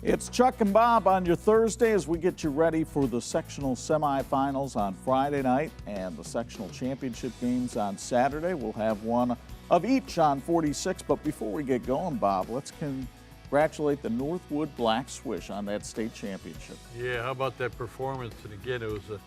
It's Chuck and Bob on your Thursday as we get you ready for the sectional semifinals on Friday night and the sectional championship games on Saturday. We'll have one of each on 46. But before we get going, Bob, let's congratulate the Northwood Black Swish on that state championship. Yeah, how about that performance? And again, it was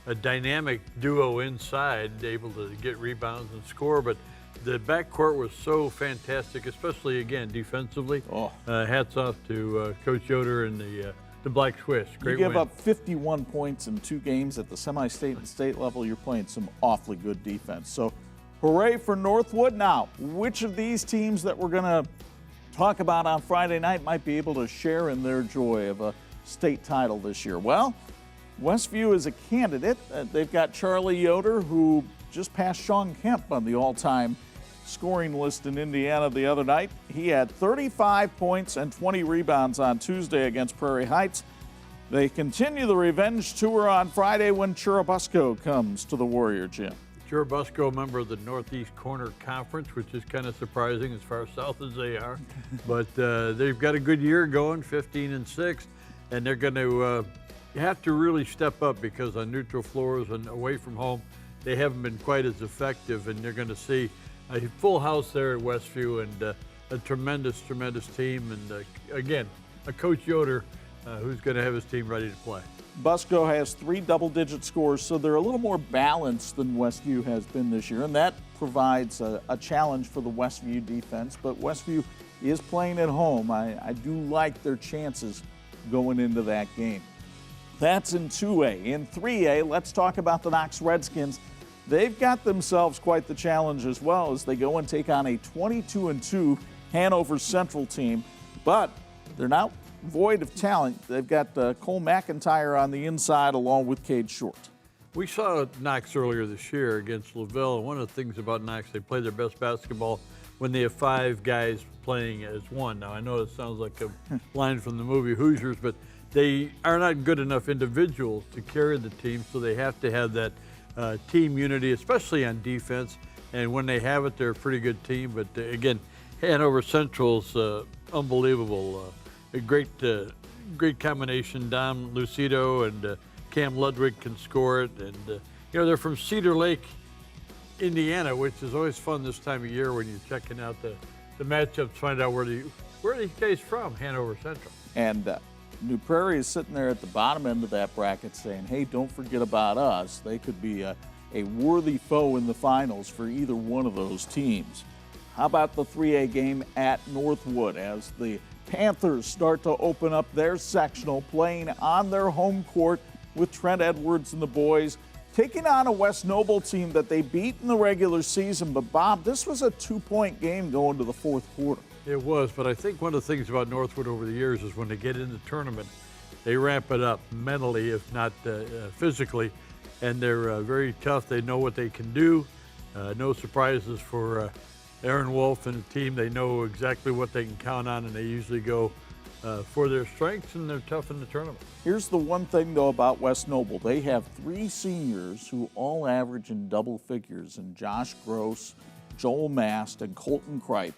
a dynamic duo inside, able to get rebounds and score, but the backcourt was so fantastic, especially, again, defensively. Hats off to Coach Yoder and the Black Swish. Great You give win. up 51 points in 2 games at the semi-state and state level. You're playing some awfully good defense. So hooray for Northwood. Now, which of these teams that we're going to talk about on Friday night might be able to share in their joy of a state title this year? Well, Westview is a candidate. They've got Charlie Yoder, who just passed Sean Kemp on the all-time scoring list in Indiana the other night. He had 35 points and 20 rebounds on Tuesday against Prairie Heights. They continue the revenge tour on Friday when Churubusco comes to the Warrior Gym. Churubusco, member of the Northeast Corner Conference, which is kind of surprising as far south as they are. But they've got a good year going, 15-6, and they're going to have to really step up because on neutral floors and away from home, they haven't been quite as effective, and they're going to see a full house there at Westview and a tremendous, tremendous team. And again, a Coach Yoder who's going to have his team ready to play. Busco has 3 double-digit scores, so they're a little more balanced than Westview has been this year, and that provides a challenge for the Westview defense. But Westview is playing at home. I do like their chances going into that game. That's in 2A. In 3A, let's talk about the Knox Redskins. They've got themselves quite the challenge as well as they go and take on a 22-2 Hanover Central team. But they're not void of talent. They've got Cole McIntyre on the inside along with Cade Short. We saw Knox earlier this year against LaVille. One of the things about Knox, they play their best basketball when they have 5 guys playing as one. Now, I know it sounds like a line from the movie Hoosiers, but they are not good enough individuals to carry the team, so they have to have that team unity, especially on defense. And when they have it, they're a pretty good team. But again, Hanover Central's unbelievable. A great combination. Dom Lucido and Cam Ludwig can score it. And you know, they're from Cedar Lake, Indiana, which is always fun this time of year when you're checking out the matchups, find out where are these guys from, Hanover Central. And New Prairie is sitting there at the bottom end of that bracket saying, hey, don't forget about us. They could be a worthy foe in the finals for either one of those teams. How about the 3A game at Northwood as the Panthers start to open up their sectional, playing on their home court with Trent Edwards and the boys, taking on a West Noble team that they beat in the regular season. But, Bob, this was a 2-point game going to the 4th quarter. It was, but I think one of the things about Northwood over the years is when they get in the tournament, they ramp it up mentally, if not physically, and they're very tough. They know what they can do. No surprises for Aaron Wolf and the team. They know exactly what they can count on, and they usually go for their strengths, and they're tough in the tournament. Here's the one thing, though, about West Noble. They have 3 seniors who all average in double figures, and Josh Gross, Joel Mast, and Colton Kripe.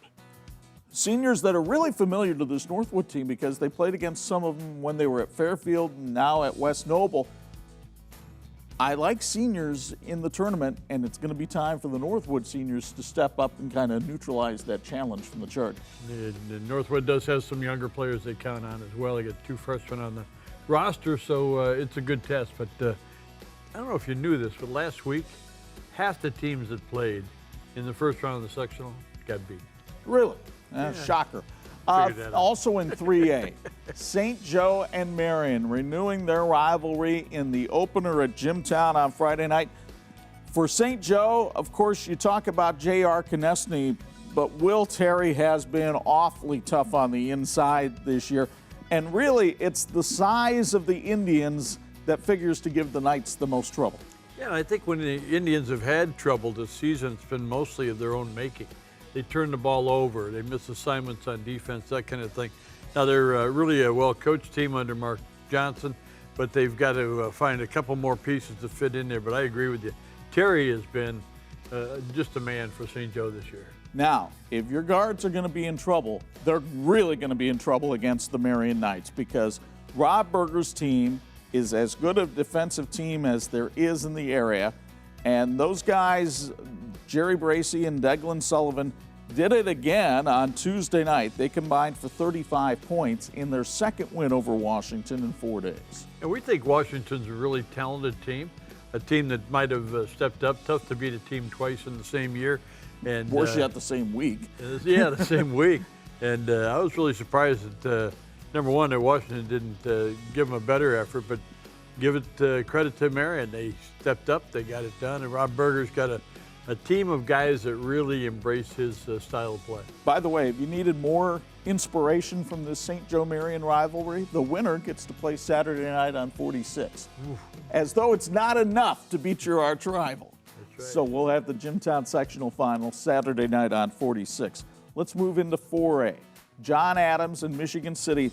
Seniors that are really familiar to this Northwood team because they played against some of them when they were at Fairfield and now at West Noble. I like seniors in the tournament, and it's going to be time for the Northwood seniors to step up and kind of neutralize that challenge from the Chargers. The Northwood does have some younger players they count on as well. They got 2 freshmen on the roster, so it's a good test. But I don't know if you knew this, but last week, half the teams that played in the first round of the sectional got beat. Really? Yeah. Shocker. Figured that out. Also in 3A, St. Joe and Marion renewing their rivalry in the opener at Jimtown on Friday night. For St. Joe, of course, you talk about J.R. Konechny, but Will Terry has been awfully tough on the inside this year. And really, it's the size of the Indians that figures to give the Knights the most trouble. Yeah, I think when the Indians have had trouble this season, it's been mostly of their own making. They turn the ball over, they miss assignments on defense, that kind of thing. Now, they're really a well-coached team under Mark Johnson, but they've got to find a couple more pieces to fit in there. But I agree with you. Terry has been just a man for St. Joe this year. Now, if your guards are going to be in trouble, they're really going to be in trouble against the Marion Knights because Rob Berger's team is as good a defensive team as there is in the area. And those guys, Jerry Bracey and Declan Sullivan, did it again on Tuesday night. They combined for 35 points in their second win over Washington in 4 days. And we think Washington's a really talented team, a team that might have stepped up. Tough to beat a team twice in the same year. And Worse yet, the same week. Yeah, the same week. And I was really surprised that, number one, that Washington didn't give them a better effort, but give it credit to Marion. They stepped up, they got it done, and Rob Berger's got a team of guys that really embrace his style of play. By the way, if you needed more inspiration from this St. Joe Marion rivalry, the winner gets to play Saturday night on 46. Oof. As though it's not enough to beat your arch rival. That's right. So we'll have the Jimtown sectional final Saturday night on 46. Let's move into 4A. John Adams and Michigan City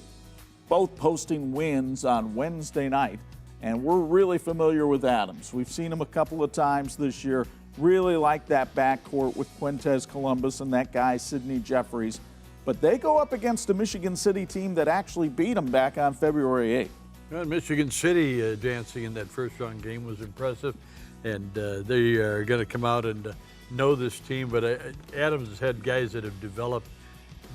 both posting wins on Wednesday night. And we're really familiar with Adams. We've seen him a couple of times this year. Really like that backcourt with Quintez Columbus and that guy, Sidney Jeffries. But they go up against a Michigan City team that actually beat them back on February 8th. Well, Michigan City dancing in that first-round game was impressive. And they are going to come out and know this team. But Adams has had guys that have developed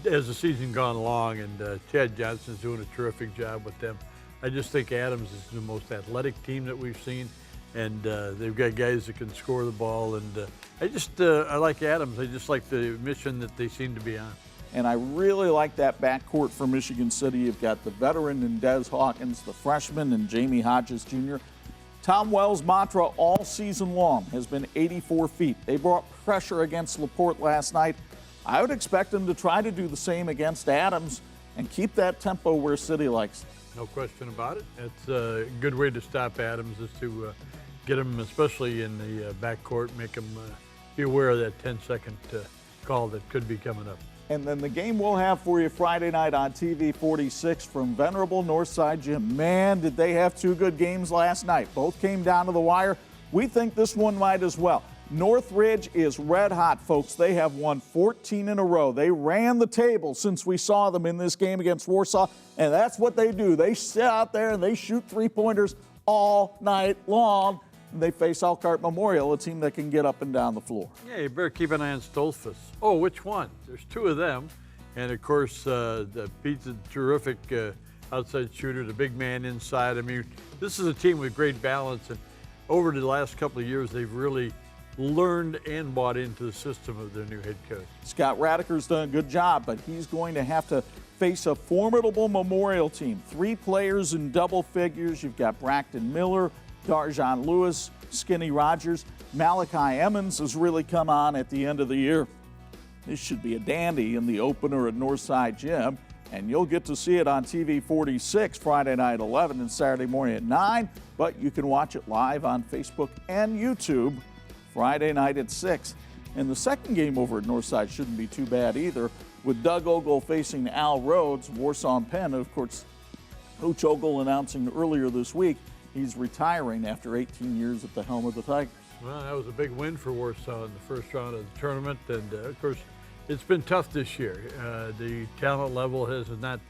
as the season gone along. And Chad Johnson's doing a terrific job with them. I just think Adams is the most athletic team that we've seen. And they've got guys that can score the ball. And I like Adams. I just like the mission that they seem to be on. And I really like that backcourt for Michigan City. You've got the veteran in Des Hawkins, the freshman and Jamie Hodges Jr. Tom Wells' mantra all season long has been 84 feet. They brought pressure against LaPorte last night. I would expect them to try to do the same against Adams and keep that tempo where City likes. No question about it. It's a good way to stop Adams is to get him, especially in the backcourt, make him be aware of that 10-second call that could be coming up. And then the game we'll have for you Friday night on TV 46 from Venerable Northside Gym. Man, did they have two good games last night. Both came down to the wire. We think this one might as well. Northridge is red hot, folks. They have won 14 in a row. They ran the table since we saw them in this game against Warsaw, and that's what they do. They sit out there and they shoot three-pointers all night long. They face Elkhart Memorial, a team that can get up and down the floor. Yeah, you better keep an eye on Stolfus. Oh, which one? There's two of them. And, of course, Pete's a terrific outside shooter, the big man inside. I mean, this is a team with great balance. And over the last couple of years, they've really learned and bought into the system of their new head coach. Scott Radiker's done a good job, but he's going to have to face a formidable Memorial team. 3 players in double figures. You've got Braxton Miller, Darjon Lewis, Skinny Rogers. Malachi Emmons has really come on at the end of the year. This should be a dandy in the opener at Northside Gym, and you'll get to see it on TV 46 Friday night 11 and Saturday morning at 9, but you can watch it live on Facebook and YouTube Friday night at 6. And the second game over at Northside shouldn't be too bad either, with Doug Ogle facing Al Rhodes, Warsaw and Penn. Of course, Coach Ogle announcing earlier this week he's retiring after 18 years at the helm of the Tigers. Well, that was a big win for Warsaw in the first round of the tournament. And, of course, it's been tough this year. The talent level has not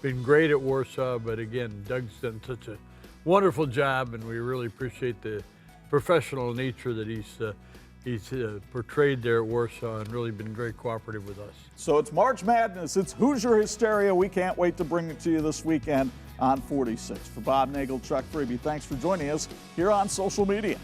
been great at Warsaw, but, again, Doug's done such a wonderful job, and we really appreciate the professional nature that he's portrayed there at Warsaw and really been very cooperative with us. So it's March Madness. It's Hoosier Hysteria. We can't wait to bring it to you this weekend on 46. For Bob Nagel, Chuck Freeby, thanks for joining us here on social media.